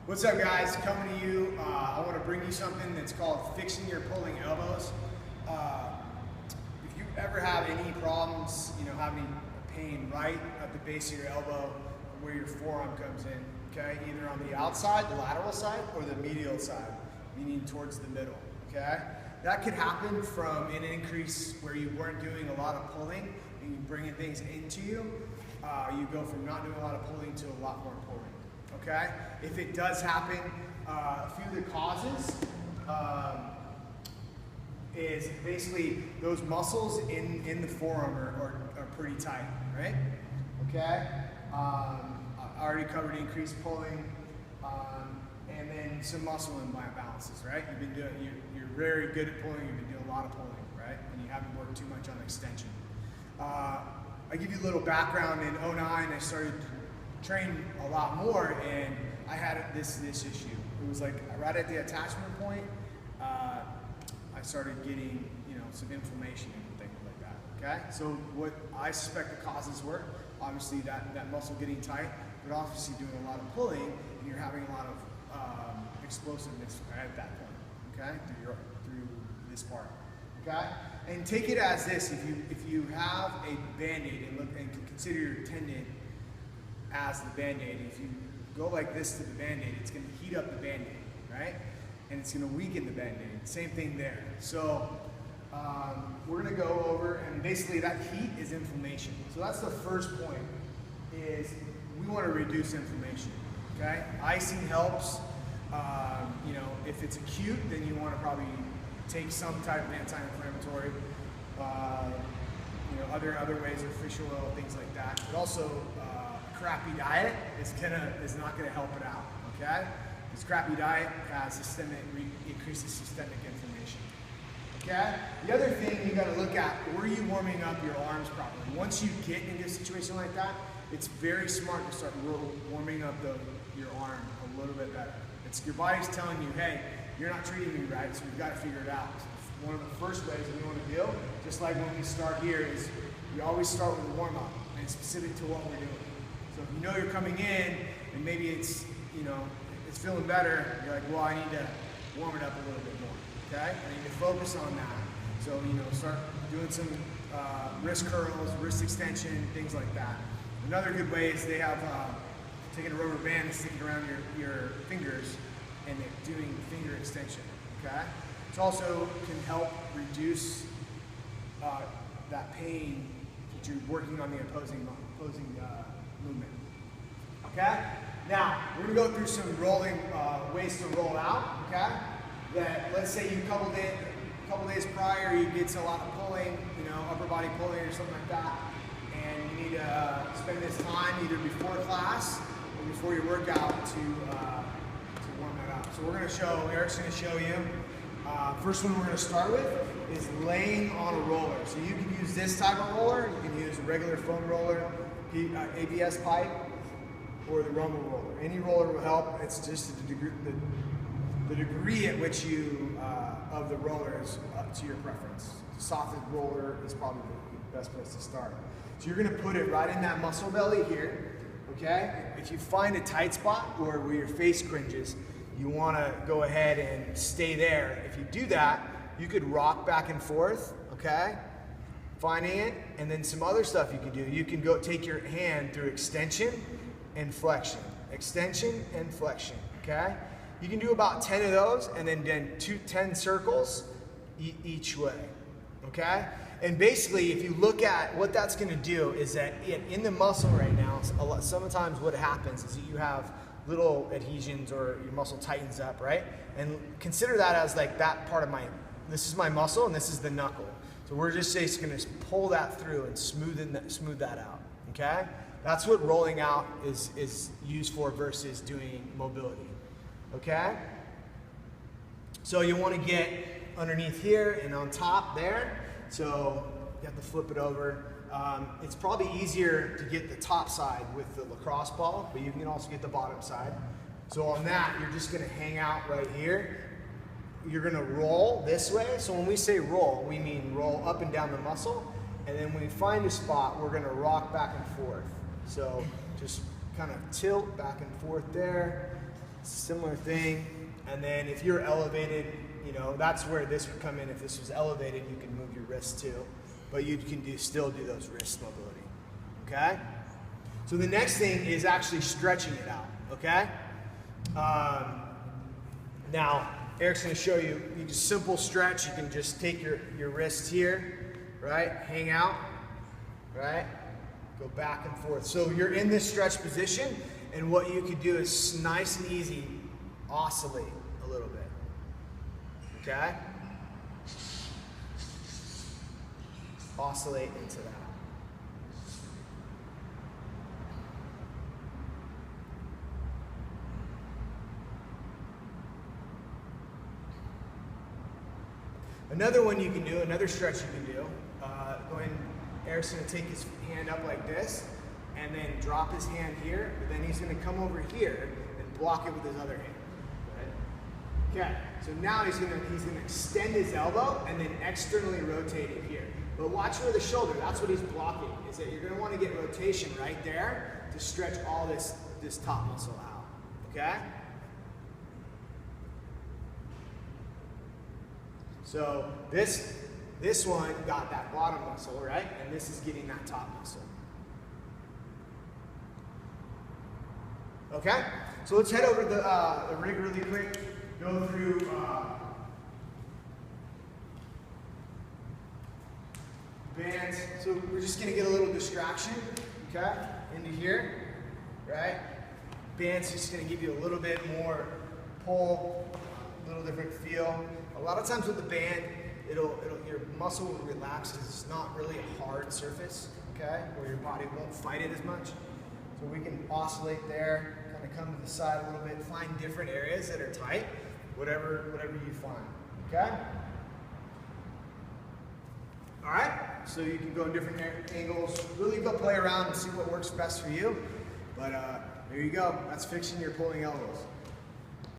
What's up, guys? Coming to you, I want to bring you something that's called fixing your pulling elbows. If you ever have any problems, having pain right at the base of your elbow where your forearm comes in, okay? Either on the outside, the lateral side, or the medial side, meaning towards the middle, okay? That could happen from an increase where you weren't doing a lot of pulling and you bringing things into you. You go from not doing a lot of pulling to a lot more pulling. Okay? If it does happen, a few of the causes is basically those muscles in the forearm are pretty tight, right? Okay? I already covered increased pulling, and then some muscle imbalances, right? You're very good at pulling, you've been doing a lot of pulling, right? And you haven't worked too much on extension. I give you a little background. In 2009, I started train a lot more, and I had this issue. It was like right at the attachment point, I started getting some inflammation and things like that. Okay, so what I suspect the causes were obviously that muscle getting tight, but obviously doing a lot of pulling, and you're having a lot of explosiveness at that point. Okay, through this part. Okay, and take it as this: if you have a Band-Aid and consider your tendon as the Band-Aid. If you go like this to the Band-Aid, it's going to heat up the Band-Aid, right? And it's going to weaken the Band-Aid. Same thing there. So we're going to go over, and basically that heat is inflammation. So that's the first point, is we want to reduce inflammation, okay? Icing helps. If it's acute, then you want to probably take some type of anti-inflammatory. Other ways of fish oil, things like that. But also, crappy diet is not gonna help it out, okay? This crappy diet has increases systemic inflammation, okay? The other thing you gotta look at, were you warming up your arms properly? Once you get into a situation like that, it's very smart to start warming up your arm a little bit better. Your body's telling you, hey, you're not treating me right, so we've gotta figure it out. So one of the first ways that we wanna do, just like when we start here, is we always start with a warm-up, and it's specific to what we're doing. So if you know you're coming in and maybe it's feeling better, you're like, well, I need to warm it up a little bit more, okay? I need to focus on that. So, start doing some wrist curls, wrist extension, things like that. Another good way is they have taking a rubber band and sticking around your fingers and doing finger extension, okay? It also can help reduce that pain that you're working on the opposing movement. Okay? Now, we're going to go through some rolling ways to roll out. Okay? That, let's say you a couple days prior, you get to a lot of pulling, upper body pulling or something like that, and you need to spend this time either before class or before your workout to warm that up. So we're going to show, Eric's going to show you. First one we're going to start with is laying on a roller. So you can use this type of roller, you can use a regular foam roller, ABS pipe, or the rumble roller. Any roller will help. It's just the degree at which you of the roller is up to your preference. The softest roller is probably the best place to start. So you're going to put it right in that muscle belly here. Okay? If you find a tight spot or where your face cringes, you want to go ahead and stay there. If you do that, you could rock back and forth, okay? Finding it, and then some other stuff you can do. You can go take your hand through extension and flexion. Extension and flexion, okay? You can do about 10 of those, and then 10 circles each way, okay? And basically, if you look at what that's gonna do is that in the muscle right now, sometimes what happens is that you have little adhesions or your muscle tightens up, right? And consider that as like that part of this is my muscle and this is the knuckle. So we're just gonna pull that through and smooth that out, okay? That's what rolling out is used for versus doing mobility, okay? So you wanna get underneath here and on top there. So you have to flip it over. It's probably easier to get the top side with the lacrosse ball, but you can also get the bottom side. So on that, you're just gonna hang out right here. You're gonna roll this way. So when we say roll, we mean roll up and down the muscle. And then when we find a spot, we're gonna rock back and forth. So just kind of tilt back and forth there. Similar thing. And then if you're elevated, you know, that's where this would come in. If this was elevated, you can move your wrist too, but you can still do those wrist mobility, okay? So the next thing is actually stretching it out, okay? Now, Eric's gonna show you, you just simple stretch. You can just take your wrists here, right? Hang out, right? Go back and forth. So you're in this stretch position, and what you could do is nice and easy, oscillate a little bit, okay? Oscillate into that. Another one you can do, another stretch you can do, go ahead and Eric's going to take his hand up like this and then drop his hand here, but then he's going to come over here and block it with his other hand. Okay, so now he's going to extend his elbow and then externally rotate it here. But watch where the shoulder, that's what he's blocking, is that you're going to want to get rotation right there to stretch all this top muscle out, okay? So this one got that bottom muscle, right? And this is getting that top muscle. Okay? So let's head over the rig really quick. Go through bands. So we're just gonna get a little distraction, okay? Into here, right? Band's just gonna give you a little bit more pull, a little different feel. A lot of times with the band, your muscle will relax because it's not really a hard surface, okay? Where your body won't fight it as much. So we can oscillate there, kind of come to the side a little bit, find different areas that are tight, whatever you find, okay? All right, so you can go in different angles, really go play around and see what works best for you. But there you go, that's fixing your pulling elbows.